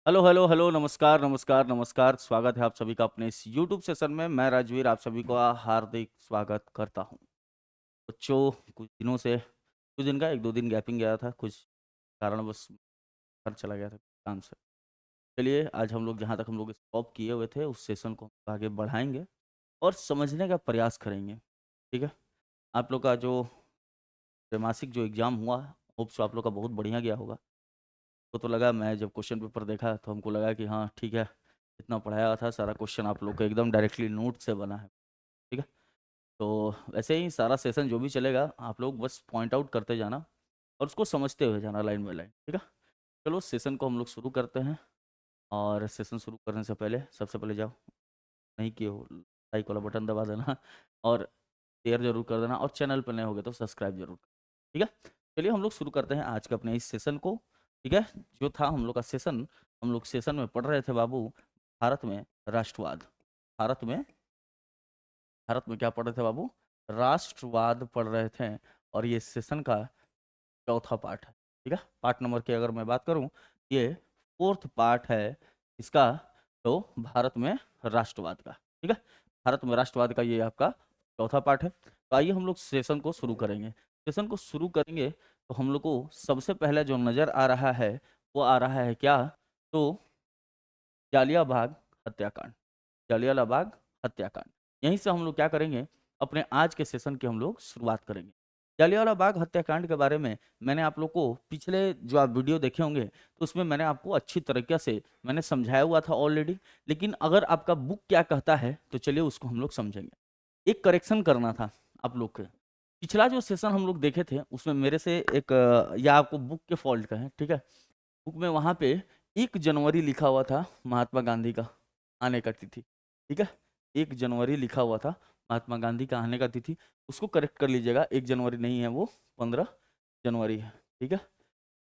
Hello hello hello, नमस्कार नमस्कार नमस्कार। स्वागत है आप सभी का अपने इस YouTube सेशन में। मैं राजवीर आप सभी को हार्दिक स्वागत करता हूं। बच्चों, कुछ दिन का 1-2 दिन गैपिंग गया था, कुछ कारणवश घर चला गया था काम से। चलिए, आज हम लोग जहां तक हम लोग स्टॉप किए हुए थे उस सेशन को हम आगे बढ़ाएंगे और समझने का प्रयास करेंगे। ठीक है। आप लोग का जो त्रैमासिक जो एग्जाम हुआ, होप सो आप लोग का बहुत बढ़िया गया होगा। तो लगा, मैं जब क्वेश्चन पेपर देखा तो हमको लगा कि हाँ ठीक है, इतना पढ़ाया था सारा क्वेश्चन आप लोग को एकदम डायरेक्टली नोट से बना है। ठीक है। तो वैसे ही सारा सेशन जो भी चलेगा आप लोग बस पॉइंट आउट करते जाना और उसको समझते हुए जाना लाइन बाय लाइन। ठीक है। चलो सेशन को हम लोग शुरू करते हैं। और सेशन शुरू करने से पहले सबसे पहले जाओ, नहीं किए हो लाइक वाला बटन दबा देना और शेयर जरूर कर देना, और चैनल पर नए होगे तो सब्सक्राइब जरूर। ठीक है। चलिए हम लोग शुरू करते हैं आज के अपने इस सेशन को। ठीक है। जो था हम लोग का सेशन, हम लोग सेशन में पढ़ रहे थे बाबू, भारत में राष्ट्रवाद। भारत में भारत में क्या पढ़ रहे थे बाबू? राष्ट्रवाद पढ़ रहे थे। और ये सेशन का चौथा पार्ट है। ठीक है। पार्ट नंबर की अगर मैं बात करूं, ये फोर्थ पार्ट है इसका। तो भारत में राष्ट्रवाद का, ठीक है, भारत में राष्ट्रवाद का ये आपका चौथा पार्ट है। तो आइए हम लोग सेशन को शुरू करेंगे। सेशन को शुरू करेंगे तो हम लोग को सबसे पहले जो नज़र आ रहा है वो आ रहा है क्या? तो जालिया बाग हत्याकांड। जालियावाला बाग हत्याकांड। यहीं से हम लोग क्या करेंगे, अपने आज के सेशन की हम लोग शुरुआत करेंगे। जालियावाला बाग हत्याकांड के बारे में मैंने आप लोग को पिछले जो आप वीडियो देखे होंगे तो उसमें मैंने आपको अच्छी तरीके से मैंने समझाया हुआ था ऑलरेडी। लेकिन अगर आपका बुक क्या कहता है तो चलिए उसको हम लोग समझेंगे। एक करेक्शन करना था आप लोग के। पिछला जो सेशन हम लोग देखे थे उसमें मेरे से एक या आपको बुक के फॉल्ट का है। ठीक है। बुक में वहां पे 1 जनवरी लिखा हुआ था महात्मा गांधी का आने का तिथि। ठीक है। 1 जनवरी लिखा हुआ था महात्मा गांधी का आने का तिथि। उसको करेक्ट कर लीजिएगा, 1 जनवरी नहीं है वो, 15 जनवरी है। ठीक है।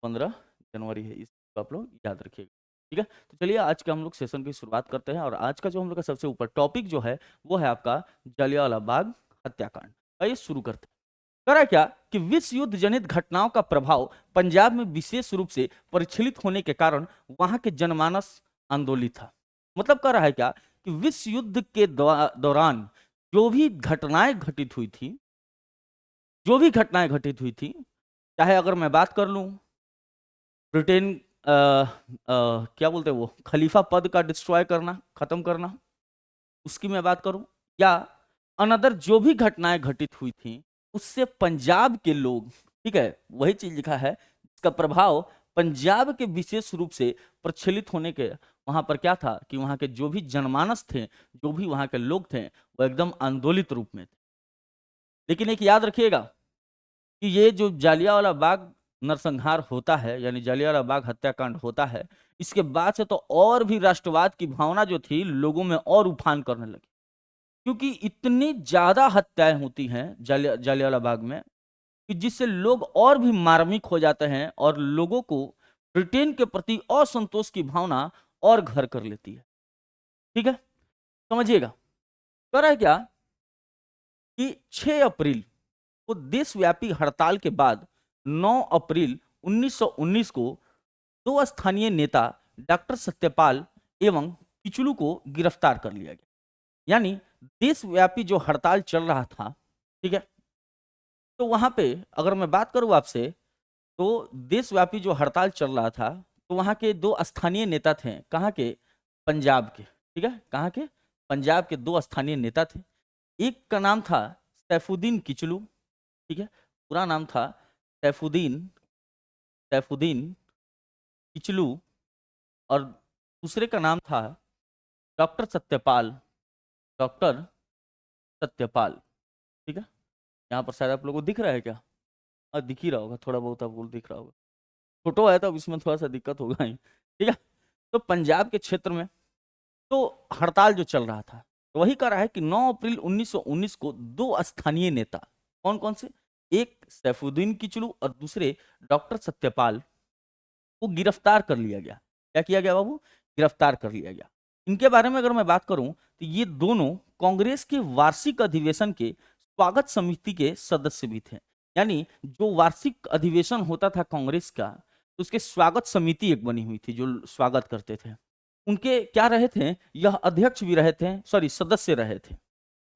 15 जनवरी है, इसको आप लोग याद रखिएगा। ठीक है। तो चलिए आज के हम लोग सेशन की शुरुआत करते हैं। और आज का जो हम लोग का सबसे ऊपर टॉपिक जो है वो है आपका जलियांवाला बाग हत्याकांड। आइए शुरू करते हैं। करा क्या कि विश्व युद्ध जनित घटनाओं का प्रभाव पंजाब में विशेष रूप से परिचलित होने के कारण वहां के जनमानस आंदोलित था। मतलब कर रहा है क्या कि विश्व युद्ध के दौरान जो भी घटनाएं घटित हुई थी, जो भी घटनाएं घटित हुई थी, चाहे अगर मैं बात कर लूं ब्रिटेन क्या बोलते हैं वो खलीफा पद का डिस्ट्रॉय करना, खत्म करना, उसकी मैं बात करूं, या अनदर जो भी घटनाएं घटित हुई थी उससे पंजाब के लोग, ठीक है, वही चीज लिखा है, इसका प्रभाव पंजाब के विशेष रूप से प्रचलित होने के वहां पर क्या था कि वहां के जो भी जनमानस थे, जो भी वहां के लोग थे, वो एकदम आंदोलित रूप में थे। लेकिन एक याद रखिएगा कि ये जो जालियांवाला बाग नरसंहार होता है, यानी जालियांवाला बाग हत्याकांड होता है, इसके बाद से तो और भी राष्ट्रवाद की भावना जो थी लोगों में और उफान करने लगी। क्योंकि इतनी ज्यादा हत्याएं होती हैं जालियांवाला बाग में कि जिससे लोग और भी मार्मिक हो जाते हैं और लोगों को ब्रिटेन के प्रति असंतोष की भावना और घर कर लेती है। ठीक है। समझिएगा। कर है क्या कि 6 अप्रैल को देशव्यापी हड़ताल के बाद 9 अप्रैल 1919 को दो स्थानीय नेता डॉक्टर सत्यपाल एवं किचलू को गिरफ्तार कर लिया गया। यानी देशव्यापी जो हड़ताल चल रहा था, ठीक है, तो वहां पे अगर मैं बात करूं आपसे, तो देशव्यापी जो हड़ताल चल रहा था तो वहां के दो स्थानीय नेता थे, कहाँ के? पंजाब के। ठीक है। कहाँ के? पंजाब के दो स्थानीय नेता थे। एक का नाम था सैफुद्दीन किचलू। ठीक है। पूरा नाम था सैफुद्दीन सैफुद्दीन किचलू। और दूसरे का नाम था डॉक्टर सत्यपाल। डॉक्टर सत्यपाल। ठीक है। यहाँ पर शायद आप लोगों को दिख रहा है क्या? हाँ, दिख ही रहा होगा, थोड़ा बहुत आपको दिख रहा होगा। फोटो है तो इसमें थोड़ा सा दिक्कत होगा ही। ठीक है। तो पंजाब के क्षेत्र में तो हड़ताल जो चल रहा था, तो वही कह रहा है कि 9 अप्रैल 1919 को दो स्थानीय नेता, कौन कौन से? एक सैफुद्दीन किचलू और दूसरे डॉक्टर सत्यपाल को गिरफ्तार कर लिया गया। क्या किया गया बाबू? गिरफ्तार कर लिया गया। इनके बारे में अगर मैं बात करूं तो ये दोनों कांग्रेस के वार्षिक अधिवेशन के स्वागत समिति के सदस्य भी थे। यानी जो वार्षिक अधिवेशन होता था कांग्रेस का, उसके स्वागत समिति एक बनी हुई थी जो स्वागत करते थे। उनके क्या रहे थे, यह अध्यक्ष भी रहे थे, सॉरी सदस्य रहे थे।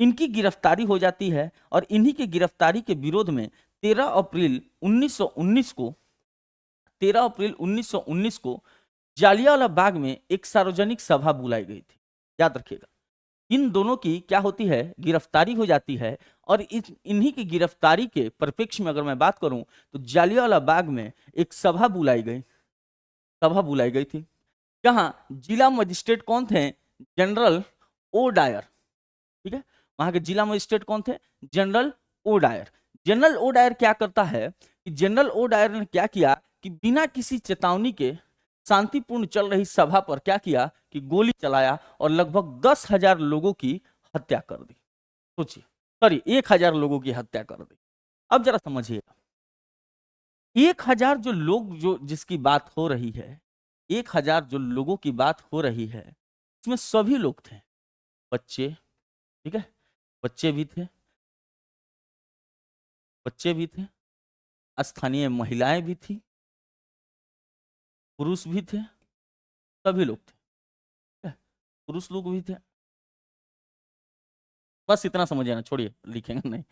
इनकी गिरफ्तारी हो जाती है और इन्हीं की गिरफ्तारी के विरोध में 13 अप्रैल 1919 को 13 अप्रैल 1919 को जालियांवाला बाग में एक सार्वजनिक सभा बुलाई गई थी। याद रखिएगा, इन दोनों की क्या होती है, गिरफ्तारी हो जाती है। और इन्हीं की गिरफ्तारी के परिप्रेक्ष्य में अगर मैं बात करूं तो जालियांवाला बाग में एक सभा बुलाई गई थी। जहां जिला मजिस्ट्रेट कौन थे, जनरल ओ डायर। ठीक है, वहां के जिला मजिस्ट्रेट कौन थे, general O Dyer. General O Dyer क्या करता है कि जनरल ओ डायर ने क्या किया कि बिना किसी चेतावनी के शांतिपूर्ण चल रही सभा पर क्या किया कि गोली चलाया और लगभग 10,000 लोगों की हत्या कर दी। सोचिए, सॉरी 1,000 लोगों की हत्या कर दी। अब जरा समझिएगा, 1,000 जो लोग जो जिसकी बात हो रही है, 1,000 जो लोगों की बात हो रही है, इसमें सभी लोग थे, बच्चे, ठीक है, बच्चे भी थे, स्थानीय महिलाएं भी थी, पुरुष भी थे, सभी लोग थे, ठीक है? पुरुष लोग भी थे। बस इतना समझिए ना, छोड़िए, लिखेंगे नहीं,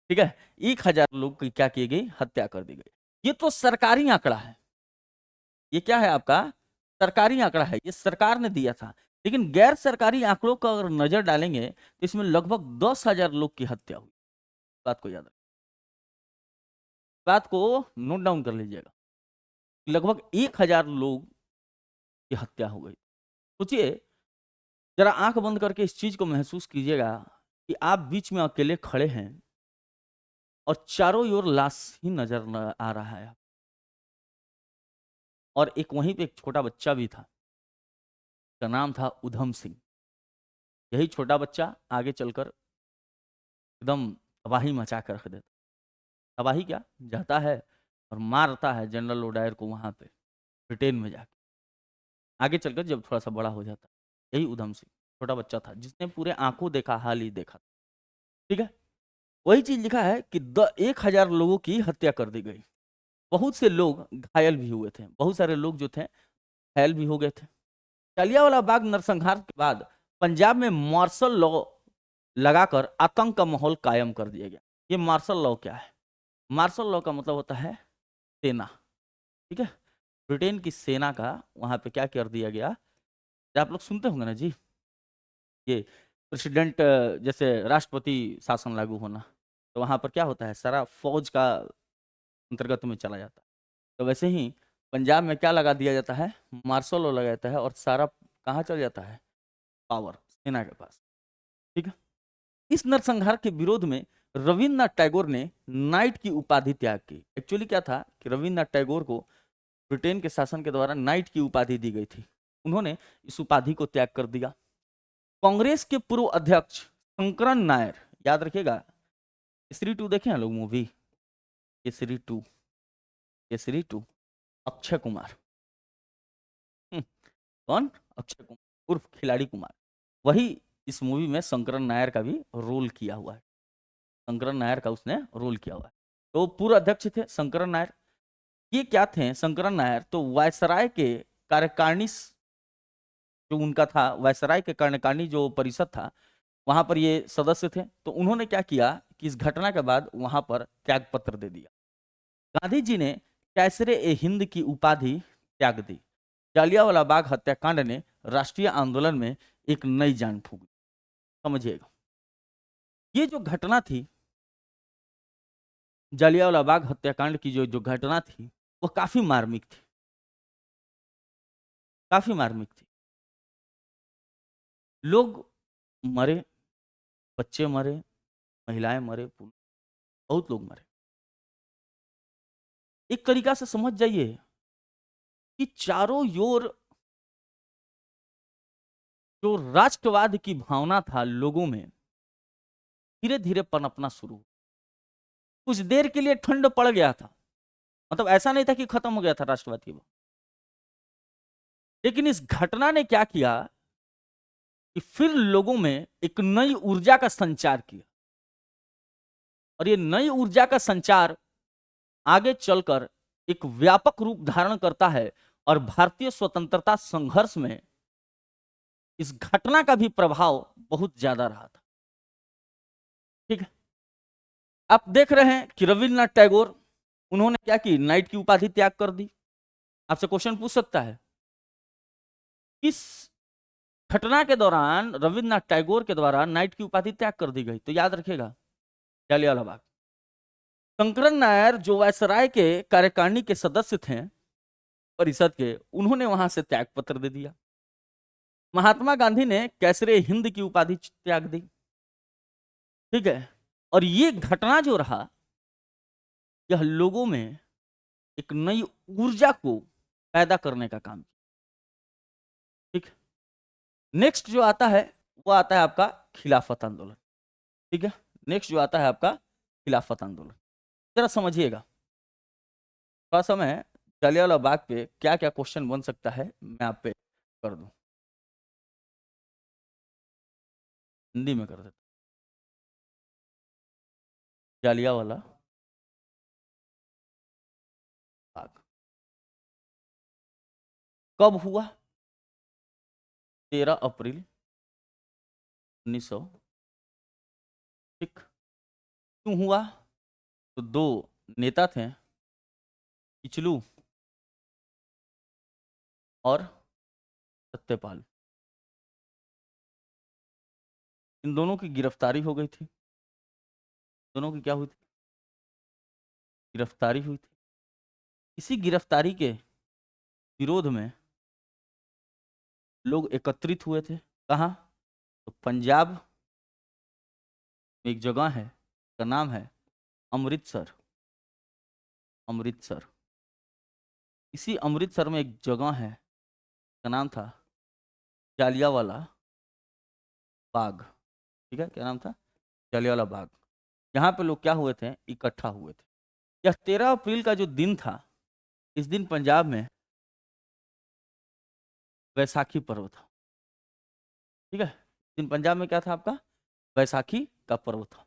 ठीक है। 1,000 लोग की क्या की गई, हत्या कर दी गई। ये तो सरकारी आंकड़ा है, ये क्या है आपका, सरकारी आंकड़ा है, ये सरकार ने दिया था। लेकिन गैर सरकारी आंकड़ों का अगर नजर डालेंगे तो इसमें लगभग 10,000 लोग की हत्या हुई। बात को याद रखिए, बात को नोट डाउन कर लीजिएगा, लगभग 1,000 लोग की हत्या हो गई। सोचिए, जरा आंख बंद करके इस चीज को महसूस कीजिएगा कि आप बीच में अकेले खड़े हैं और चारों ओर लाश ही नजर आ रहा है, और एक वहीं पे एक छोटा बच्चा भी था, उसका नाम था उधम सिंह। यही छोटा बच्चा आगे चलकर एकदम तबाही मचा कर रख देता। तबाही क्या, जाता है और मारता है जनरल ओडायर को वहां पे ब्रिटेन में जाके। आगे चलकर जब थोड़ा सा बड़ा हो जाता है, यही उधम सिंह छोटा बच्चा था जिसने पूरे आंखों देखा, हाल ही देखा, ठीक है। वही चीज लिखा है कि 1,000 लोगों की हत्या कर दी गई, बहुत से लोग घायल भी हुए थे, बहुत सारे लोग जो थे घायल भी हो गए थे। जालियांवाला बाग नरसंहार के बाद पंजाब में मार्शल लॉ लगाकर आतंक का माहौल कायम कर दिया गया। ये मार्शल लॉ क्या है, मार्शल लॉ का मतलब होता है सेना, ठीक है। ब्रिटेन की सेना का वहां पे क्या कर दिया गया, आप लोग सुनते होंगे ना जी, ये प्रेसिडेंट जैसे राष्ट्रपति शासन लागू होना, तो वहां पर क्या होता है, सारा फौज का अंतर्गत में चला जाता है। तो वैसे ही पंजाब में क्या लगा दिया जाता है, मार्शल लॉ लगा जाता है, और सारा कहाँ चल जाता है, पावर सेना के पास, ठीक है। इस नरसंहार के विरोध में रविन्द्रनाथ टैगोर ने नाइट की उपाधि त्याग की। एक्चुअली क्या था कि रविन्द्रनाथ टैगोर को ब्रिटेन के शासन के द्वारा नाइट की उपाधि दी गई थी, उन्होंने इस उपाधि को त्याग कर दिया। कांग्रेस के पूर्व अध्यक्ष शंकरन नायर, याद रखिएगा, केसरी 2 देखे हैं लोग मूवी, केसरी 2, केसरी 2, अक्षय कुमार, कौन, अक्षय कुमार उर्फ खिलाड़ी कुमार, वही इस मूवी में शंकरन नायर का भी रोल किया हुआ है, शंकरन नायर का उसने रोल किया हुआ है। तो पूर्व अध्यक्ष थे शंकरन नायर। ये क्या थे शंकरन नायर, तो वायसराय के कार्यकारिणी जो उनका था, वायसराय के कार्यकारिणी जो परिषद था, वहां पर ये सदस्य थे। तो उन्होंने क्या किया कि इस घटना के बाद वहां पर त्याग पत्र दे दिया। गांधी जी ने कैसरे ए हिंद की उपाधि त्याग दी। जालियांवाला बाग हत्याकांड ने राष्ट्रीय आंदोलन में एक नई जान फूंकी। समझिएगा, ये जो घटना थी, जालियांवाला बाग हत्याकांड की जो जो घटना थी, वो काफी मार्मिक थी, काफी मार्मिक थी। लोग मरे, बच्चे मरे, महिलाएं मरे, बहुत लोग मरे। एक तरीका से समझ जाइए कि चारों ओर जो राष्ट्रवाद की भावना था लोगों में, धीरे धीरे पनपना शुरू। कुछ देर के लिए ठंड पड़ गया था, मतलब ऐसा नहीं था कि खत्म हो गया था राष्ट्रवाद की भावना, लेकिन इस घटना ने क्या किया कि फिर लोगों में एक नई ऊर्जा का संचार किया, और ये नई ऊर्जा का संचार आगे चलकर एक व्यापक रूप धारण करता है और भारतीय स्वतंत्रता संघर्ष में इस घटना का भी प्रभाव बहुत ज्यादा रहा था। ठीक है, आप देख रहे हैं कि रविन्द्रनाथ टैगोर, उन्होंने क्या की, नाइट की उपाधि त्याग कर दी। आपसे क्वेश्चन पूछ सकता है, किस घटना के दौरान रविन्द्रनाथ टैगोर के द्वारा नाइट की उपाधि त्याग कर दी गई? तो याद रखिएगा, जालियांवाला बाग। शंकरन नायर जो वायसराय के कार्यकारिणी के सदस्य थे परिषद के, उन्होंने वहां से त्याग पत्र दे दिया। महात्मा गांधी ने कैसरे हिंद की उपाधि त्याग दी। ठीक है, और ये घटना जो रहा, यह लोगों में एक नई ऊर्जा को पैदा करने का काम किया। ठीक, नेक्स्ट जो आता है वो आता है आपका खिलाफत आंदोलन। ठीक है, नेक्स्ट जो आता है आपका खिलाफत आंदोलन। जरा समझिएगा, थोड़ा सा मैं जालियांवाला बाग पे क्या क्या क्वेश्चन बन सकता है मैं आप पे कर दूं, हिंदी में कर देता। जालियांवाला बाग कब हुआ? 13 अप्रैल 1900। ठीक, क्यों हुआ? तो दो नेता थे, किचलू और सत्यपाल, इन दोनों की गिरफ्तारी हो गई थी। दोनों की क्या हुई थी? गिरफ्तारी हुई थी। इसी गिरफ्तारी के विरोध में लोग एकत्रित हुए थे। कहाँ? तो पंजाब में एक जगह है, का नाम है अमृतसर। अमृतसर, इसी अमृतसर में एक जगह है, का नाम था जालियांवाला बाग। ठीक है, क्या नाम था? जालियांवाला बाग। यहाँ पे लोग क्या हुए थे? इकट्ठा हुए थे। यह 13 अप्रैल का जो दिन था, इस दिन पंजाब में वैसाखी पर्व था। ठीक है, इस दिन पंजाब में क्या था आपका? वैसाखी का पर्व था।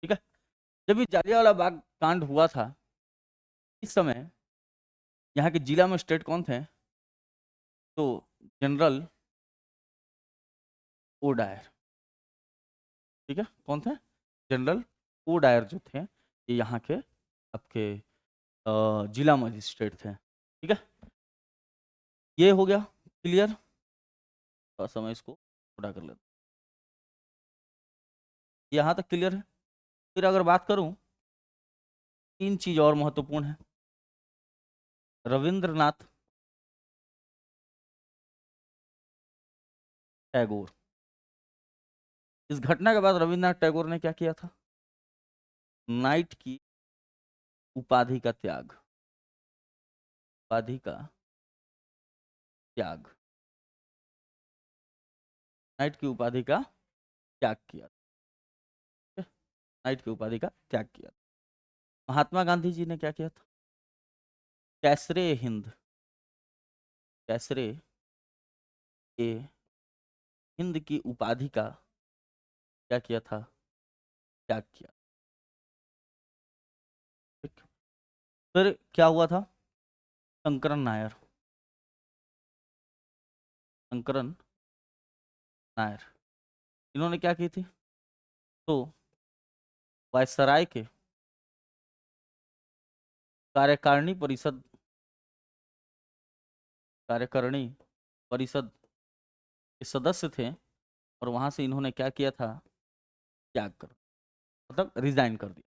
ठीक है, जब ये जालियांवाला बाग कांड हुआ था, इस समय यहाँ के जिला मजिस्ट्रेट कौन थे? तो जनरल ओ डायर। ठीक है, कौन थे? जनरल ओ डायर जो थे, ये यहाँ के आपके जिला मजिस्ट्रेट थे। ठीक है, ये हो गया क्लियर। थोड़ा समय इसको थोड़ा कर लेते, यहाँ तक क्लियर है। फिर अगर बात करूं, तीन चीज और महत्वपूर्ण है। रविंद्रनाथ टैगोर, इस घटना के बाद रविंद्रनाथ टैगोर ने क्या किया था? नाइट की उपाधि का त्याग, उपाधि का त्याग, नाइट की उपाधि का त्याग किया। नाइट की उपाधि का त्याग किया। महात्मा गांधी जी ने क्या किया था? कैसरे हिंद, कैसरे ए हिंद की उपाधि का क्या किया था? त्याग किया। ठीक, फिर क्या हुआ था? शंकरन नायर, शंकरन नायर, इन्होंने क्या की थी? तो वायसराय के कार्यकारिणी परिषद, कार्यकारिणी परिषद के सदस्य थे, और वहां से इन्होंने क्या किया था? त्याग कर, मतलब रिजाइन कर दिया।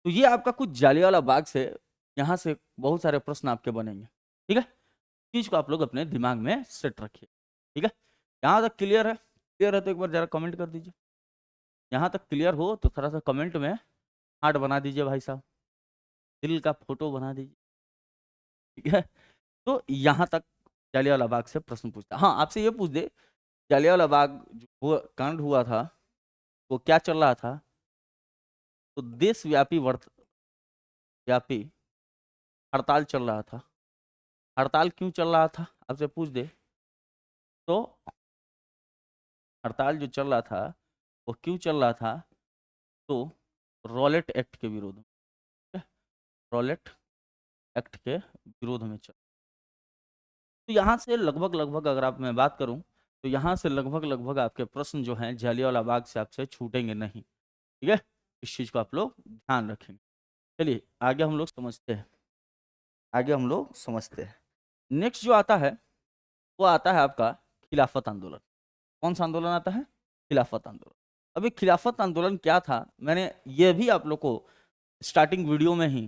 तो ये आपका कुछ जालियांवाला बाग से, यहाँ से बहुत सारे प्रश्न आपके बनेंगे। ठीक है, चीज को आप लोग अपने दिमाग में सेट रखिए। ठीक है, यहाँ तक क्लियर है? क्लियर है तो एक बार जरा कमेंट कर दीजिए। यहाँ तक क्लियर हो तो थोड़ा सा कमेंट में हार्ट बना दीजिए भाई साहब, दिल का फोटो बना दीजिए। ठीक है, तो यहाँ तक जालियांवाला बाग से प्रश्न पूछता। हाँ, आपसे ये पूछ दे, जालियांवाला बाग जो कांड हुआ था, वो क्या चल रहा था? तो देशव्यापी व्यापी हड़ताल चल रहा था। हड़ताल क्यों चल रहा था आपसे पूछ दे, तो हड़ताल जो चल रहा था वो क्यों चल रहा था? तो रॉलेट एक्ट के विरोध में। रॉलेट एक्ट के विरोध में चल। तो यहाँ से लगभग लगभग अगर आप मैं बात करूं तो यहाँ से लगभग लगभग आपके प्रश्न जो हैं जलियांवाला बाग से आपसे छूटेंगे नहीं, ठीक है। इस चीज को आप लोग ध्यान रखेंगे। चलिए आगे हम लोग समझते हैं, आगे हम लोग समझते हैं। नेक्स्ट जो आता है वो आता है आपका खिलाफत आंदोलन। कौन सा आंदोलन आता है? खिलाफत आंदोलन। अभी खिलाफत आंदोलन क्या था, मैंने ये भी आप लोग को स्टार्टिंग वीडियो में ही,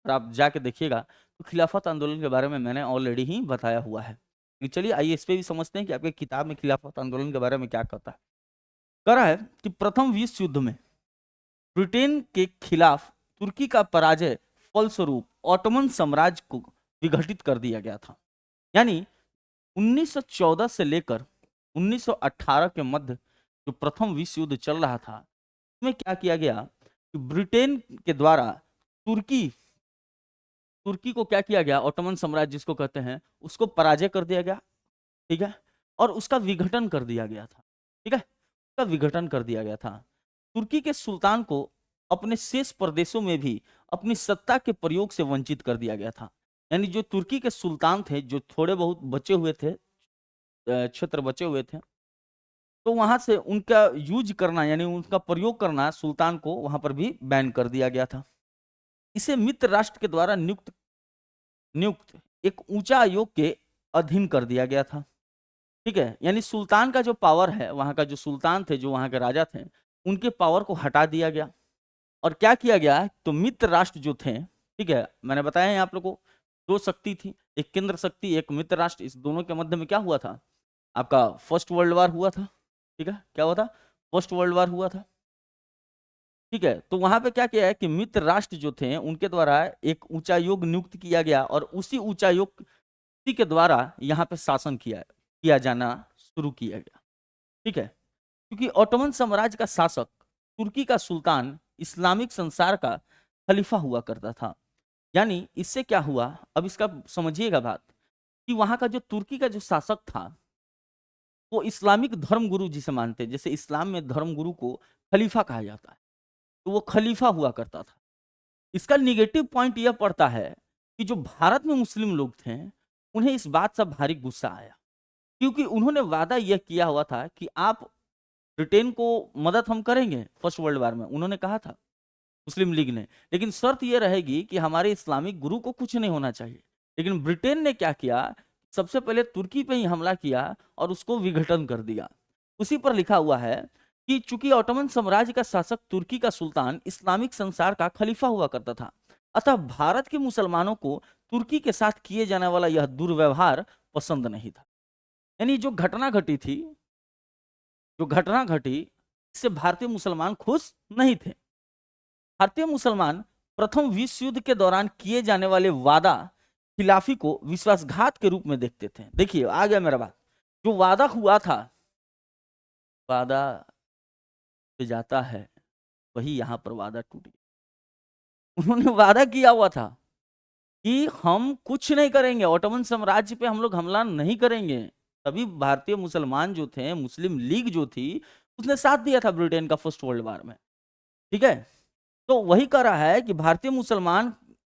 और आप जाके देखिएगा तो खिलाफत आंदोलन के बारे में मैंने ऑलरेडी ही बताया हुआ है। तो चलिए आइए इस पे भी समझते हैं कि आपके किताब में खिलाफत आंदोलन के बारे में क्या कहता है। कह रहा है कि प्रथम विश्व युद्ध में ब्रिटेन के खिलाफ तुर्की का पराजय फलस्वरूप ऑटोमन साम्राज्य को विघटित कर दिया गया था। यानी 1914 से लेकर 1918 के मध्य जो प्रथम विश्व युद्ध चल रहा था उसमें क्या किया गया कि ब्रिटेन के द्वारा तुर्की को क्या किया गया, ऑटोमन साम्राज्य जिसको कहते हैं उसको पराजय कर दिया गया, ठीक है, और उसका विघटन कर दिया गया था, ठीक है, उसका विघटन कर दिया गया था। तुर्की के सुल्तान को अपने शेष प्रदेशों में भी अपनी सत्ता के प्रयोग से वंचित कर दिया गया था। यानी जो तुर्की के सुल्तान थे, जो थोड़े बहुत बचे हुए थे, क्षेत्र बचे हुए थे, तो वहां से उनका यूज करना यानी उनका प्रयोग करना सुल्तान को वहां पर भी बैन कर दिया गया था। इसे मित्र राष्ट्र के द्वारा नियुक्त एक ऊंचा आयोग के अधीन कर दिया गया था, ठीक है। यानी सुल्तान का जो पावर है, वहां का जो सुल्तान थे, जो वहां के राजा थे, उनके पावर को हटा दिया गया और क्या किया गया, तो मित्र राष्ट्र जो थे, ठीक है, मैंने बताया है आप लोगों को दो शक्ति थी, एक केंद्र शक्ति, एक मित्र राष्ट्र। इस दोनों के मध्य में क्या हुआ था, आपका फर्स्ट वर्ल्ड वार हुआ था, ठीक है। क्या हुआ था? फर्स्ट वर्ल्ड वार हुआ था, ठीक है। तो वहां पे क्या किया है कि मित्र राष्ट्र जो थे उनके द्वारा एक उच्चायोग नियुक्त किया गया और उसी उच्चायोग के द्वारा यहाँ पे शासन किया जाना शुरू किया गया, ठीक है। क्योंकि ऑटोमन साम्राज्य का शासक तुर्की का सुल्तान इस्लामिक संसार का खलीफा हुआ करता था। यानी इससे क्या हुआ, अब इसका समझिएगा बात, कि वहां का जो तुर्की का जो शासक था वो इस्लामिक धर्म गुरु जिसे मानते, जैसे इस्लाम में धर्म गुरु को खलीफा कहा जाता है, तो वो खलीफा हुआ करता था। इसका निगेटिव पॉइंट यह पड़ता है कि जो भारत में मुस्लिम लोग थे उन्हें इस बात से भारी गुस्सा आया, क्योंकि उन्होंने वादा यह किया हुआ था कि आप ब्रिटेन को मदद हम करेंगे फर्स्ट वर्ल्ड वार में, उन्होंने कहा था मुस्लिम लीग ने, लेकिन शर्त यह रहेगी कि हमारे इस्लामिक गुरु को कुछ नहीं होना चाहिए। लेकिन ब्रिटेन ने क्या किया, सबसे पहले तुर्की पे ही हमला किया और उसको विघटन कर दिया। उसी पर लिखा हुआ है कि चूंकि ऑटोमन साम्राज्य का शासक तुर्की का सुल्तान इस्लामिक संसार का खलीफा हुआ करता था, अतः भारत के मुसलमानों को तुर्की के साथ किए जाने वाला यह दुर्व्यवहार पसंद नहीं था। यानी जो घटना घटी इससे भारतीय मुसलमान खुश नहीं थे। भारतीय मुसलमान प्रथम विश्व युद्ध के दौरान किए जाने वाले वादा खिलाफी को विश्वासघात के रूप में देखते थे। देखिए आ गया मेरा बात, जो वादा हुआ था, वादा पे जाता है वही यहाँ पर वादा टूट गया। उन्होंने वादा किया हुआ था कि हम कुछ नहीं करेंगे, ऑटोमन साम्राज्य पे हम लोग हमला नहीं करेंगे। तभी भारतीय मुसलमान जो थे, मुस्लिम लीग जो थी, उसने साथ दिया था ब्रिटेन का फर्स्ट वर्ल्ड वार में, ठीक है। तो वही कह रहा है कि भारतीय मुसलमान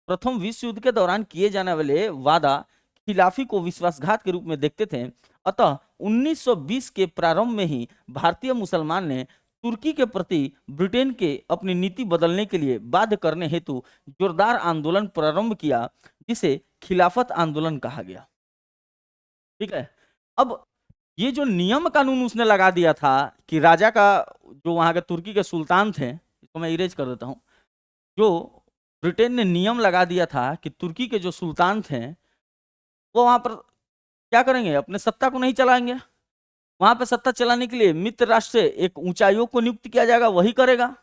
प्रथम विश्व युद्ध के दौरान किए जाने वाले वादा खिलाफी को विश्वासघात के रूप में देखते थे। अतः 1920 के प्रारंभ में ही भारतीय मुसलमान ने तुर्की के प्रति ब्रिटेन के अपनी नीति बदलने के लिए बाध्य करने हेतु जोरदार आंदोलन प्रारंभ किया, जिसे खिलाफत आंदोलन कहा गया, ठीक है। अब ये जो नियम कानून उसने लगा दिया था कि राजा का, जो वहां के तुर्की के सुल्तान थे, इसको मैं इरेज कर देता हूं, जो ब्रिटेन ने नियम लगा दिया था कि तुर्की के जो सुल्तान थे वो वहां पर क्या करेंगे, अपने सत्ता को नहीं चलाएंगे, वहां पर सत्ता चलाने के लिए मित्र राष्ट्र से एक ऊंचाइयों को नियुक्त किया जाएगा, वही करेगा।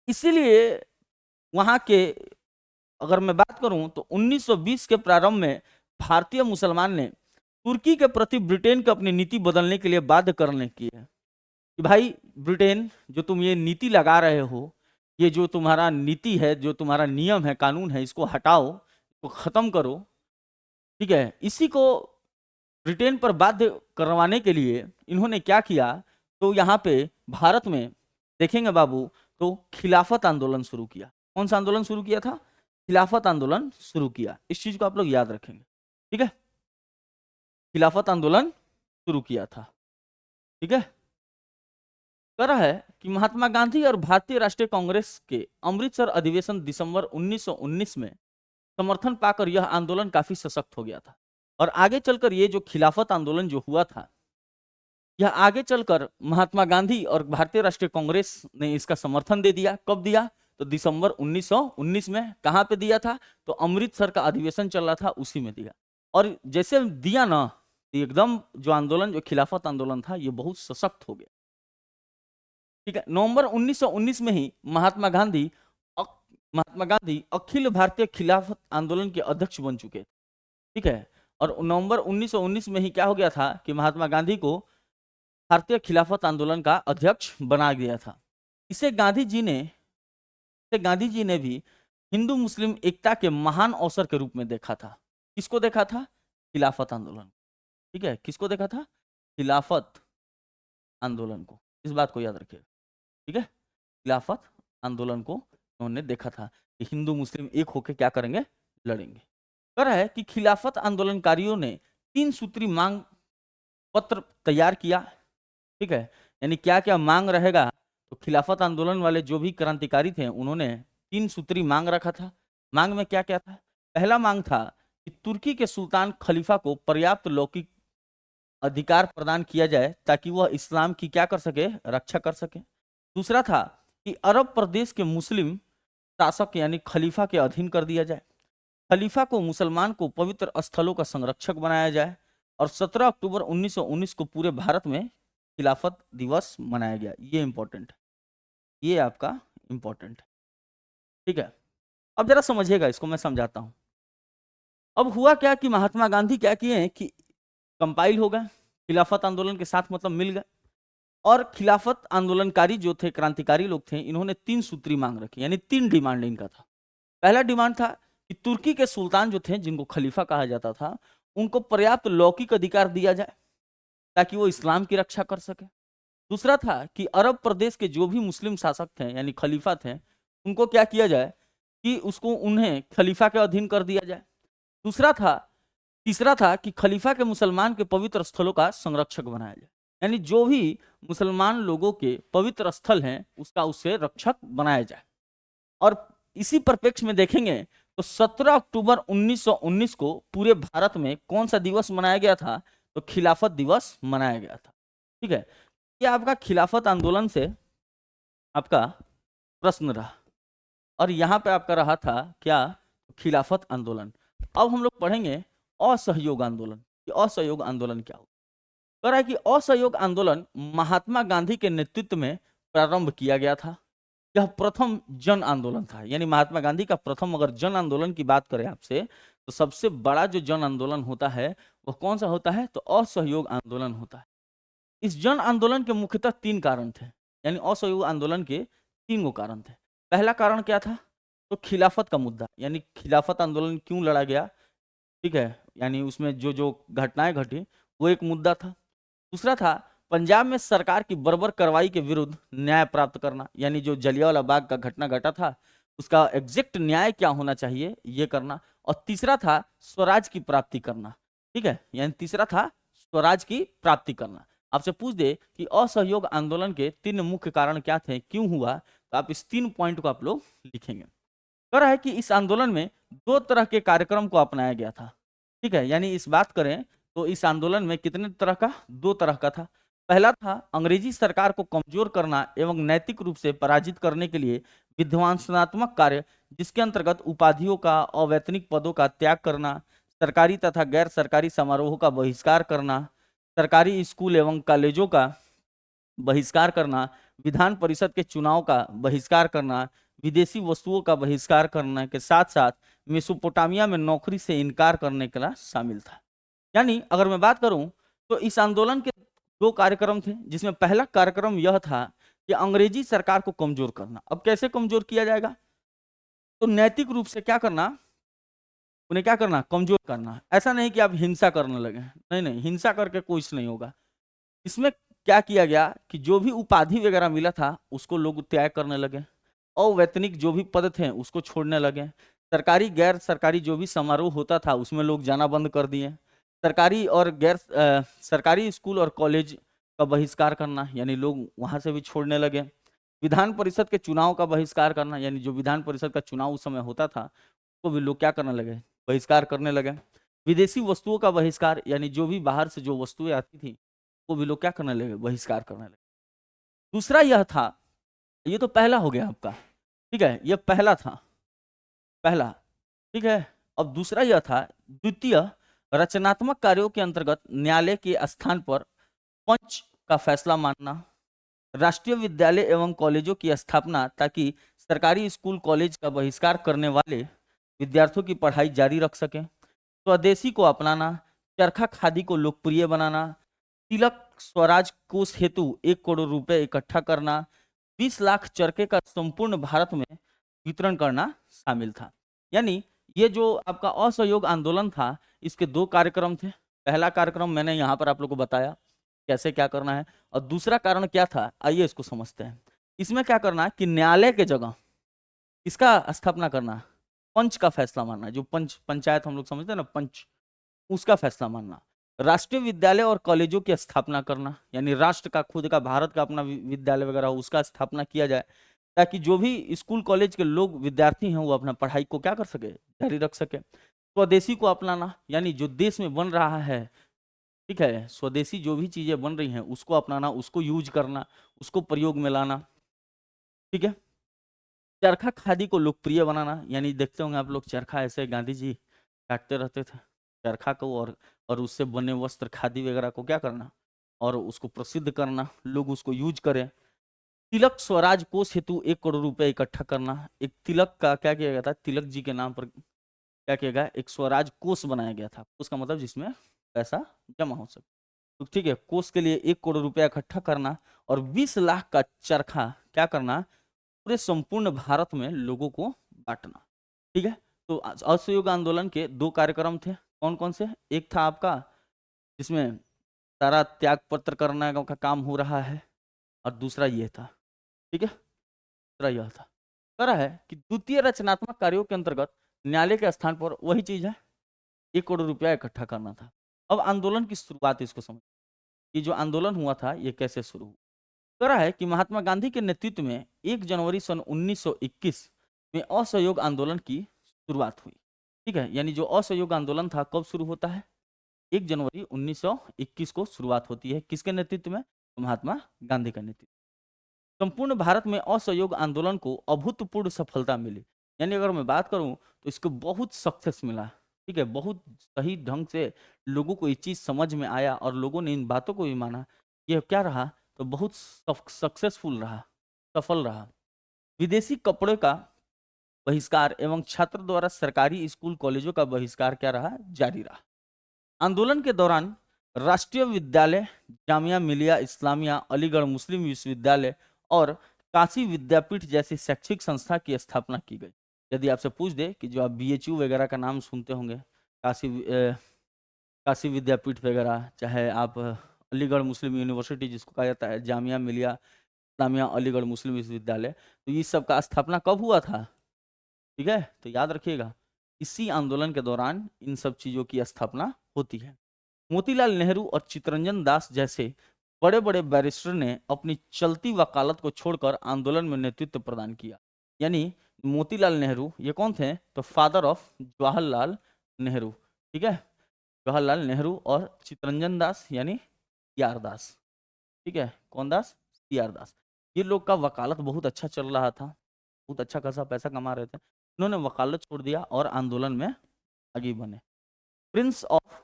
इसीलिए वहां के, अगर मैं बात करूं तो 1920 के प्रारंभ में भारतीय मुसलमान ने तुर्की के प्रति ब्रिटेन को अपनी नीति बदलने के लिए बाध्य करने की है कि भाई ब्रिटेन, जो तुम ये नीति लगा रहे हो, ये जो तुम्हारा नीति है, जो तुम्हारा नियम है, कानून है, इसको हटाओ, इसको खत्म करो, ठीक है। इसी को ब्रिटेन पर बाध्य करवाने के लिए इन्होंने क्या किया, तो यहाँ पे भारत में देखेंगे बाबू, तो खिलाफत आंदोलन शुरू किया। कौन सा आंदोलन शुरू किया था? खिलाफत आंदोलन शुरू किया। इस चीज को आप लोग याद रखेंगे, ठीक है। खिलाफत आंदोलन शुरू किया था, ठीक है। कह रहा है कि महात्मा गांधी और भारतीय राष्ट्रीय कांग्रेस के अमृतसर अधिवेशन दिसंबर 1919 में समर्थन पाकर यह आंदोलन काफी सशक्त हो गया था। और आगे चलकर ये जो खिलाफत आंदोलन जो हुआ था, यह आगे चलकर महात्मा गांधी और भारतीय राष्ट्रीय कांग्रेस ने इसका समर्थन दे दिया। कब दिया? तो दिसंबर 1919 में। कहां पे दिया था? तो अमृतसर का अधिवेशन चल रहा था, उसी में दिया। और जैसे दिया ना, एकदम जो आंदोलन, जो खिलाफत आंदोलन था, ये बहुत सशक्त हो गया, ठीक है। नवंबर 1919 में ही महात्मा गांधी अखिल भारतीय खिलाफत आंदोलन के अध्यक्ष बन चुके, ठीक है। और नवंबर 1919 में ही क्या हो गया था कि महात्मा गांधी को भारतीय खिलाफत आंदोलन का अध्यक्ष बना दिया था। इसे गांधी जी ने भी हिंदू मुस्लिम एकता के महान अवसर के रूप में देखा था। किसको देखा था? खिलाफत आंदोलन, ठीक है। किसको देखा था? खिलाफत आंदोलन को। इस बात को याद रखिएगा, ठीक है। खिलाफत आंदोलन को उन्होंने देखा था कि हिंदू मुस्लिम एक होकर क्या करेंगे? लड़ेंगे। कह रहा है कि खिलाफत आंदोलनकारियों ने 3 सूत्री मांग पत्र तैयार किया, ठीक है। यानी क्या क्या मांग रहेगा? तो खिलाफत आंदोलन वाले जो भी क्रांतिकारी थे, उन्होंने 3 सूत्री मांग रखा था। मांग में क्या क्या था? पहला मांग था कि तुर्की के सुल्तान खलीफा को पर्याप्त लौकिक अधिकार प्रदान किया जाए ताकि वह इस्लाम की क्या कर सके? रक्षा कर सके। दूसरा था कि अरब प्रदेश के मुस्लिम शासक यानी खलीफा के अधीन कर दिया जाए। खलीफा को मुसलमान को पवित्र स्थलों का संरक्षक बनाया जाए। और 17 अक्टूबर 1919 को पूरे भारत में खिलाफत दिवस मनाया गया। ये इंपॉर्टेंट है, ये आपका इंपॉर्टेंट है, ठीक है। अब जरा समझिएगा, इसको मैं समझाता हूं। अब हुआ क्या कि महात्मा गांधी क्या किए कि कंपाइल हो गए, खिलाफत आंदोलन के साथ मतलब मिल गए। और खिलाफत आंदोलनकारी जो थे, क्रांतिकारी लोग थे, इन्होंने 3 सूत्री मांग रखी, यानी 3 डिमांड इनका था। पहला डिमांड था कि तुर्की के सुल्तान जो थे, जिनको खलीफा कहा जाता था, उनको पर्याप्त लौकिक अधिकार दिया जाए ताकि वो इस्लाम की रक्षा कर सके। दूसरा था कि अरब प्रदेश के जो भी मुस्लिम शासक थे यानी खलीफा थे, उनको क्या किया जाए कि उसको उन्हें खलीफा के अधीन कर दिया जाए। तीसरा था कि खलीफा के मुसलमान के पवित्र स्थलों का संरक्षक बनाया जाए, यानी जो भी मुसलमान लोगों के पवित्र स्थल हैं उसका उससे रक्षक बनाया जाए। और इसी परिप्रेक्ष्य में देखेंगे तो 17 अक्टूबर 1919 को पूरे भारत में कौन सा दिवस मनाया गया था? तो खिलाफत दिवस मनाया गया था, ठीक है। ये आपका खिलाफत आंदोलन से आपका प्रश्न रहा। और यहाँ पे आपका रहा था क्या? खिलाफत आंदोलन। अब हम लोग पढ़ेंगे असहयोग आंदोलन। असहयोग आंदोलन क्या हो? कह रहा है कि असहयोग आंदोलन महात्मा गांधी के नेतृत्व में प्रारंभ किया गया था। यह प्रथम जन आंदोलन था, यानी महात्मा गांधी का प्रथम अगर जन आंदोलन की बात करें आपसे, तो सबसे बड़ा जो जन आंदोलन होता है वह कौन सा होता है? तो असहयोग आंदोलन होता है। इस जन आंदोलन के मुख्यतः 3 कारण थे, यानी असहयोग आंदोलन के 3 गो कारण थे। पहला कारण क्या था? तो खिलाफत का मुद्दा, यानी खिलाफत आंदोलन क्यों लड़ा गया, ठीक है, यानी उसमें जो जो घटनाएं घटी वो एक मुद्दा था। दूसरा था पंजाब में सरकार की बर्बर कार्रवाई के विरुद्ध न्याय प्राप्त करना, यानी जो जलियांवाला बाग का घटना घटा था उसका एग्जैक्ट न्याय क्या होना चाहिए ये करना। और तीसरा था स्वराज की प्राप्ति करना, ठीक है, यानी तीसरा था स्वराज की प्राप्ति करना। आपसे पूछ दे कि असहयोग आंदोलन के 3 मुख्य कारण क्या थे, क्यों हुआ, तो आप इस 3 पॉइंट को आप लोग लिखेंगे। कह रहा है कि इस आंदोलन में 2 तरह के कार्यक्रम को अपनाया गया था, ठीक है, यानी इस बात करें तो इस आंदोलन में कितने तरह का? 2 तरह का था। पहला था अंग्रेजी सरकार को कमजोर करना एवं नैतिक रूप से पराजित करने के लिए विध्वंसनात्मक कार्य, जिसके अंतर्गत उपाधियों का, अवैतनिक पदों का त्याग करना, सरकारी तथा गैर सरकारी समारोहों का बहिष्कार करना, सरकारी स्कूल एवं कॉलेजों का बहिष्कार करना, विधान परिषद के चुनाव का बहिष्कार करना, विदेशी वस्तुओं का बहिष्कार करने के साथ साथ मेसोपोटामिया में नौकरी से इनकार करने का शामिल था। यानी अगर मैं बात करूं तो इस आंदोलन के 2 कार्यक्रम थे, जिसमें पहला कार्यक्रम यह था कि अंग्रेजी सरकार को कमजोर करना। अब कैसे कमजोर किया जाएगा? तो नैतिक रूप से क्या करना, उन्हें क्या करना? कमजोर करना। ऐसा नहीं कि आप हिंसा करने लगे, नहीं नहीं, हिंसा करके कुछ नहीं होगा। इसमें क्या किया गया कि जो भी उपाधि वगैरह मिला था उसको लोग त्याग करने लगे, अवैतनिक जो भी पद थे उसको छोड़ने लगे, सरकारी गैर सरकारी जो भी समारोह होता था उसमें लोग जाना बंद कर दिए। सरकारी और गैर सरकारी स्कूल और कॉलेज का बहिष्कार करना, यानी लोग वहां से भी छोड़ने लगे। विधान परिषद के चुनाव का बहिष्कार करना, यानी जो विधान परिषद का चुनाव उस समय होता था उसको भी लोग क्या करने लगे, बहिष्कार करने लगे। विदेशी वस्तुओं का बहिष्कार, यानी जो भी बाहर से जो वस्तुएं आती थी वो भी लोग क्या करने लगे, बहिष्कार करने लगे। दूसरा यह था, ये तो पहला हो गया आपका, ठीक है, ये पहला था, पहला, ठीक है। अब दूसरा यह था, द्वितीय, रचनात्मक कार्यों के अंतर्गत न्यायालय के स्थान पर पंच का फैसला मानना। राष्ट्रीय विद्यालय एवं कॉलेजों की स्थापना ताकि सरकारी स्कूल कॉलेज का बहिष्कार करने वाले विद्यार्थियों की पढ़ाई जारी रख सकें। स्वदेशी को अपनाना, चरखा खादी को लोकप्रिय बनाना, तिलक स्वराज कोष हेतु 1 करोड़ रुपए इकट्ठा करना, 20 लाख चरखे का संपूर्ण भारत में वितरण करना शामिल था। यानी ये जो आपका असहयोग आंदोलन था, इसके 2 कार्यक्रम थे। पहला कार्यक्रम मैंने यहाँ पर आप लोग को बताया कैसे क्या करना है, और दूसरा कारण क्या था, आइए इसको समझते हैं। इसमें क्या करना कि न्यायालय के जगह इसका स्थापना करना, पंच का फैसला मानना, जो पंचायत हम लोग समझते हैं ना, पंच, उसका फैसला मानना। राष्ट्रीय विद्यालय और कॉलेजों की स्थापना करना, यानी राष्ट्र का खुद का, भारत का अपना विद्यालय वगैरह हो, उसका स्थापना किया जाए ताकि जो भी स्कूल कॉलेज के लोग विद्यार्थी हैं वो अपना पढ़ाई को क्या कर सके, जारी रख सके। स्वदेशी को अपनाना, यानी जो देश में बन रहा है, ठीक है, स्वदेशी जो भी चीजें बन रही हैं उसको अपनाना, उसको यूज करना, उसको प्रयोग में लाना, ठीक है। चरखा खादी को लोकप्रिय बनाना, यानी देखते होंगे आप लोग चरखा ऐसे गांधी जी काटते रहते थे चरखा को, और उससे बने वस्त्र खादी वगैरह को क्या करना और उसको प्रसिद्ध करना, लोग उसको यूज करें। तिलक स्वराज कोष हेतु 1 करोड़ रुपए इकट्ठा करना। एक तिलक का क्या किया गया था, तिलक जी के नाम पर क्या किया गया, एक स्वराज कोष बनाया गया था। उसका मतलब जिसमें पैसा जमा हो सके, तो ठीक है, कोष के लिए 1 करोड़ रुपया इकट्ठा करना और 20 लाख का चरखा क्या करना, पूरे संपूर्ण भारत में लोगों को बांटना, ठीक है। तो असहयोग आंदोलन के 2 कार्यक्रम थे, कौन कौन से, एक था आपका जिसमें सारा त्याग पत्र करने का काम हो रहा है, और दूसरा ये था, ठीक है, दूसरा यह था, कह रहा है कि द्वितीय रचनात्मक कार्यों के अंतर्गत न्यायालय के स्थान पर वही चीज है, 1 करोड़ रुपया इकट्ठा करना था। अब आंदोलन की शुरुआत इसको समझ, ये जो आंदोलन हुआ था ये कैसे शुरू हुआ। कह रहा है कि महात्मा गांधी के नेतृत्व में 1 जनवरी सन 1921 में असहयोग आंदोलन की शुरुआत हुई, ठीक है। यानी जो असहयोग आंदोलन था कब शुरू होता है, 1 जनवरी 1921 को शुरुआत होती है, किसके नेतृत्व में, महात्मा गांधी का नेतृत्व। संपूर्ण भारत में असहयोग आंदोलन को अभूतपूर्व सफलता मिली, यानी अगर मैं बात करूं तो इसको बहुत सक्सेस मिला, ठीक है, बहुत सही ढंग से लोगों को ये चीज समझ में आया और लोगों ने इन बातों को भी माना। यह क्या रहा, तो बहुत सक्सेसफुल रहा, सफल रहा। विदेशी कपड़े का बहिष्कार एवं छात्र द्वारा सरकारी स्कूल कॉलेजों का बहिष्कार क्या रहा, जारी रहा। आंदोलन के दौरान राष्ट्रीय विद्यालय, जामिया मिलिया इस्लामिया, अलीगढ़ मुस्लिम विश्वविद्यालय और काशी विद्यापीठ जैसी शैक्षिक संस्था की स्थापना की गई। यदि आपसे पूछ दे कि जो आप बीएचयू वगैरह का नाम सुनते होंगे, काशी विद्यापीठ वगैरह, चाहे आप अलीगढ़ मुस्लिम यूनिवर्सिटी जिसको कहा जाता है, जामिया मिलिया इस्लामिया, अलीगढ़ मुस्लिम विश्वविद्यालय, तो इस सब का स्थापना कब हुआ था, ठीक है, तो याद रखिएगा इसी आंदोलन के दौरान इन सब चीजों की स्थापना होती है। मोतीलाल नेहरू और चित्तरंजन दास जैसे बड़े बड़े बैरिस्टर ने अपनी चलती वकालत को छोड़कर आंदोलन में नेतृत्व प्रदान किया। यानी मोतीलाल नेहरू ये कौन थे, तो फादर ऑफ जवाहरलाल नेहरू, ठीक है, जवाहरलाल नेहरू, और चित्तरंजन दास यानी सीआर दास, ठीक है, कौन दास, सीआर दास। ये लोग का वकालत बहुत अच्छा चल रहा था, बहुत अच्छा खासा पैसा कमा रहे थे, इन्होंने वकालत छोड़ दिया और आंदोलन में आगे बने। प्रिंस ऑफ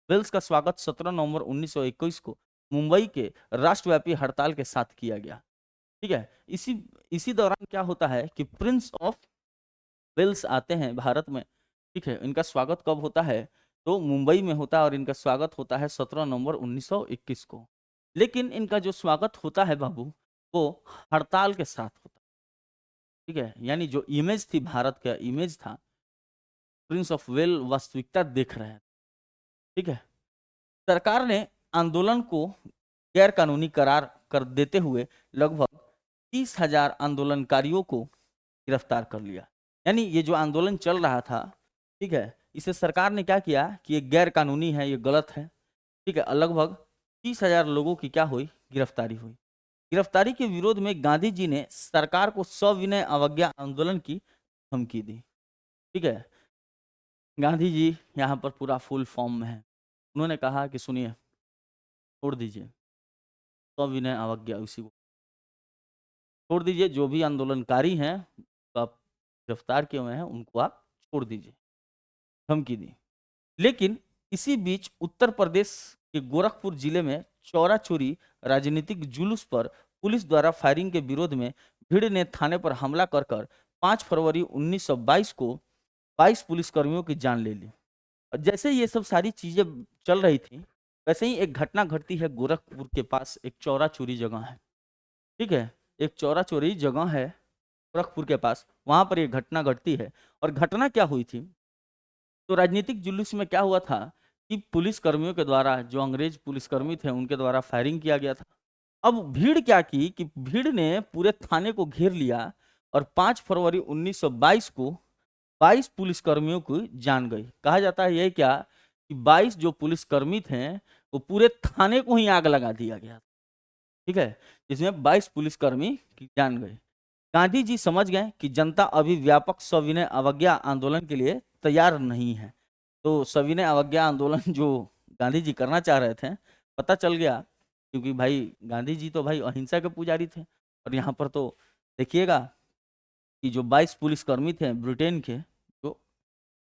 वेल्स का स्वागत 17 नवंबर 1921 को मुंबई के राष्ट्रव्यापी हड़ताल के साथ किया गया, ठीक है। इसी दौरान क्या होता है कि प्रिंस ऑफ वेल्स आते हैं भारत में, ठीक है, इनका स्वागत कब होता है, तो मुंबई में होता है, और इनका स्वागत होता है 17 नवंबर 1921 को। लेकिन इनका जो स्वागत होता है बाबू, वो हड़ताल के साथ होता है, ठीक है। यानी जो इमेज थी, भारत का इमेज था, प्रिंस ऑफ वेल वास्तविकता देख रहे हैं, ठीक है। सरकार ने आंदोलन को गैर कानूनी करार कर देते हुए लगभग 30,000 आंदोलनकारियों को गिरफ्तार कर लिया। यानी ये जो आंदोलन चल रहा था, ठीक है, इसे सरकार ने क्या किया कि ये गैर कानूनी है, ये गलत है, ठीक है। लगभग 30,000 लोगों की क्या हुई, गिरफ्तारी हुई। गिरफ्तारी के विरोध में गांधी जी ने सरकार को सविनय अवज्ञा आंदोलन की धमकी दी, ठीक है। गांधी जी यहाँ पर पूरा फुल फॉर्म में है। उन्होंने कहा कि सुनिए, छोड़ दीजिए सविनय अवज्ञा, उसी को छोड़ दीजिए, जो भी आंदोलनकारी हैं तो आप गिरफ्तार किए हुए हैं उनको आप छोड़ दीजिए, धमकी दी। लेकिन इसी बीच उत्तर प्रदेश के गोरखपुर जिले में चौरा चोरी राजनीतिक जुलूस पर पुलिस द्वारा फायरिंग के विरोध में भीड़ ने थाने पर हमला कर 5 फरवरी 1922 को 22 पुलिसकर्मियों की जान ले ली। और जैसे ये सब सारी चीजें चल रही थी, वैसे ही एक घटना घटती है गोरखपुर के पास, एक चौरा चोरी जगह है, ठीक है। एक चौरा चोरी जगह है गोरखपुर के पास, वहां पर एक घटना घटती है। और घटना क्या हुई थी, तो राजनीतिक जुलूस में क्या हुआ था कि पुलिस कर्मियों के द्वारा, जो अंग्रेज पुलिसकर्मी थे उनके द्वारा फायरिंग किया गया था। अब भीड़ क्या की कि भीड़ ने पूरे थाने को घेर लिया और 5 फरवरी 1922 को 22 पुलिसकर्मियों को जान गई। कहा जाता है यही क्या कि 22 जो पुलिसकर्मी थे वो पूरे थाने को ही आग लगा दिया गया, ठीक है, जिसमें 22 पुलिसकर्मी की जान गई। गांधी जी समझ गए कि जनता अभी व्यापक सविनय अवज्ञा आंदोलन के लिए तैयार नहीं है। तो सविनय अवज्ञा आंदोलन जो गांधी जी करना चाह रहे थे, पता चल गया, क्योंकि भाई गांधी जी तो भाई अहिंसा के पुजारी थे। और यहाँ पर तो देखिएगा कि जो 22 पुलिसकर्मी थे ब्रिटेन के, जो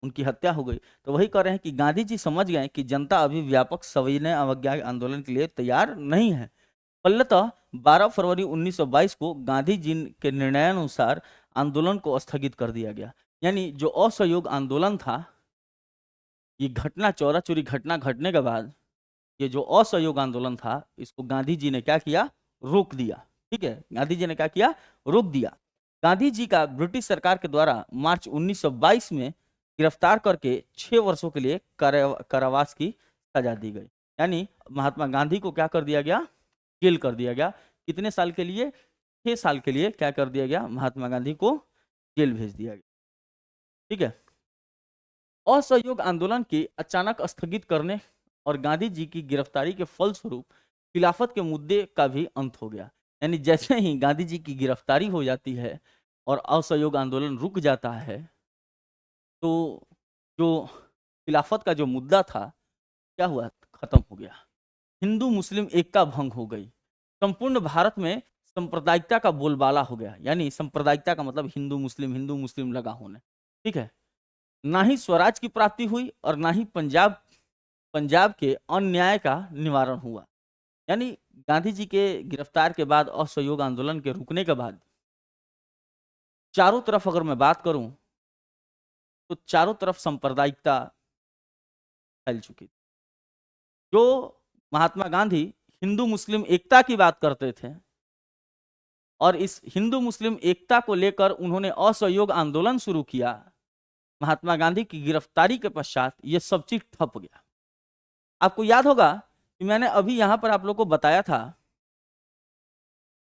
उनकी हत्या हो गई, तो वही कह रहे हैं कि गांधी जी समझ गए कि जनता अभी व्यापक सविनय अवज्ञा आंदोलन के लिए तैयार नहीं है। फलतः 12 फरवरी 1922 को गांधी जी के निर्णयानुसार आंदोलन को स्थगित कर दिया गया। यानी जो असहयोग आंदोलन था, ये घटना, चौरा चोरी घटना घटने के बाद ये जो असहयोग आंदोलन था, इसको गांधी जी ने क्या किया, रोक दिया, ठीक है। गांधी जी ने क्या किया, रोक दिया। गांधी जी का ब्रिटिश सरकार के द्वारा मार्च 1922 में गिरफ्तार करके 6 वर्षों के लिए कारावास की सजा दी गई। यानी महात्मा गांधी को क्या कर दिया गया, जेल कर दिया गया। कितने साल के लिए, 6 साल के लिए क्या कर दिया गया, महात्मा गांधी को जेल भेज दिया गया, ठीक है। असहयोग आंदोलन के अचानक स्थगित करने और गांधी जी की गिरफ्तारी के फलस्वरूप खिलाफत के मुद्दे का भी अंत हो गया। यानी जैसे ही गांधी जी की गिरफ्तारी हो जाती है और असहयोग आंदोलन रुक जाता है, तो जो खिलाफत का जो मुद्दा था, क्या हुआ, खत्म हो गया। हिंदू मुस्लिम एकता भंग हो गई। संपूर्ण भारत में सांप्रदायिकता का बोलबाला हो गया। यानी सांप्रदायिकता का मतलब हिंदू मुस्लिम लगा होने, ठीक है। ना ही स्वराज की प्राप्ति हुई और ना ही पंजाब पंजाब के अन्याय का निवारण हुआ। यानी गांधी जी के गिरफ्तार के बाद, असहयोग आंदोलन के रुकने के बाद, चारों तरफ अगर मैं बात करूं तो चारों तरफ सांप्रदायिकता फैल चुकी। जो महात्मा गांधी हिंदू मुस्लिम एकता की बात करते थे और इस हिंदू मुस्लिम एकता को लेकर उन्होंने असहयोग आंदोलन शुरू किया, महात्मा गांधी की गिरफ्तारी के पश्चात ये सब चीज ठप गया। आपको याद होगा कि मैंने अभी यहां पर आप लोग को बताया था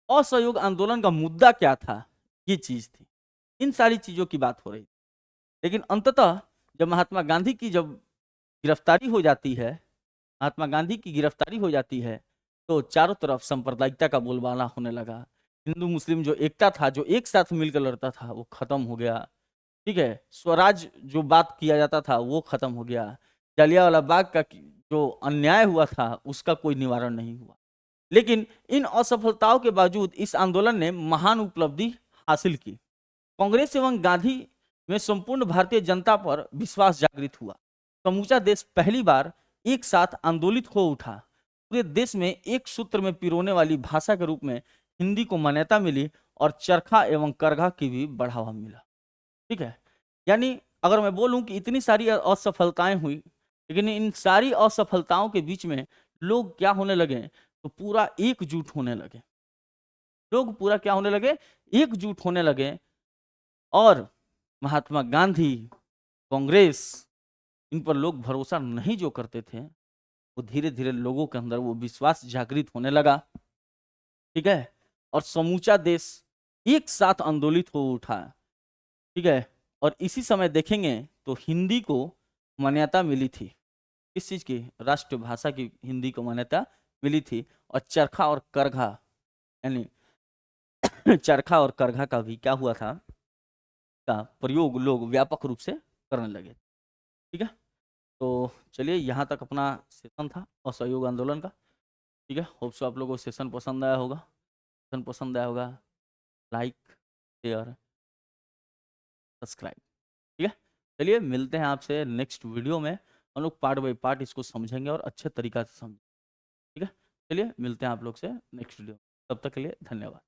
असहयोग आंदोलन का मुद्दा क्या था, ये चीज थी, इन सारी चीजों की बात हो रही थी। लेकिन अंततः जब महात्मा गांधी की जब गिरफ्तारी हो जाती है, महात्मा गांधी की गिरफ्तारी हो जाती है, तो चारों तरफ सांप्रदायिकता का बोलबाला होने लगा। हिंदू मुस्लिम जो एकता था, जो एक साथ मिलकर लड़ता था, वो खत्म हो गया, ठीक है। स्वराज जो बात किया जाता था वो खत्म हो गया। जलियांवाला बाग का जो अन्याय हुआ था उसका कोई निवारण नहीं हुआ। लेकिन इन असफलताओं के बावजूद इस आंदोलन ने महान उपलब्धि हासिल की। कांग्रेस एवं गांधी में संपूर्ण भारतीय जनता पर विश्वास जागृत हुआ। समूचा देश पहली बार एक साथ आंदोलित हो उठा। पूरे देश में एक सूत्र में पिरोने वाली भाषा के रूप में हिंदी को मान्यता मिली और चरखा एवं करघा की भी बढ़ावा मिला, ठीक है। यानी अगर मैं बोलूं कि इतनी सारी असफलताएं हुई, लेकिन इन सारी असफलताओं के बीच में लोग क्या होने लगे, तो पूरा एकजुट होने लगे। लोग पूरा क्या होने लगे, एकजुट होने लगे। और महात्मा गांधी, कांग्रेस, इन पर लोग भरोसा नहीं जो करते थे, वो धीरे धीरे लोगों के अंदर वो विश्वास जागृत होने लगा, ठीक है। और समूचा देश एक साथ आंदोलित हो उठा, ठीक है। और इसी समय देखेंगे तो हिंदी को मान्यता मिली थी। किस चीज की? राष्ट्रभाषा की हिंदी को मान्यता मिली थी। और चरखा और करघा यानी चरखा और करघा का भी क्या हुआ था, का प्रयोग लोग व्यापक रूप से करने लगे। ठीक है, तो चलिए यहाँ तक अपना सेशन था असहयोग आंदोलन का। ठीक है, होप सो आप लोगों को सेशन पसंद आया होगा। सेशन पसंद आया होगा, लाइक, शेयर, सब्सक्राइब। ठीक है, चलिए मिलते हैं आपसे नेक्स्ट वीडियो में। हम लोग पार्ट बाई पार्ट इसको समझेंगे और अच्छे तरीका से समझेंगे। ठीक है, चलिए मिलते हैं आप लोग से नेक्स्ट वीडियो। तब तक के लिए धन्यवाद।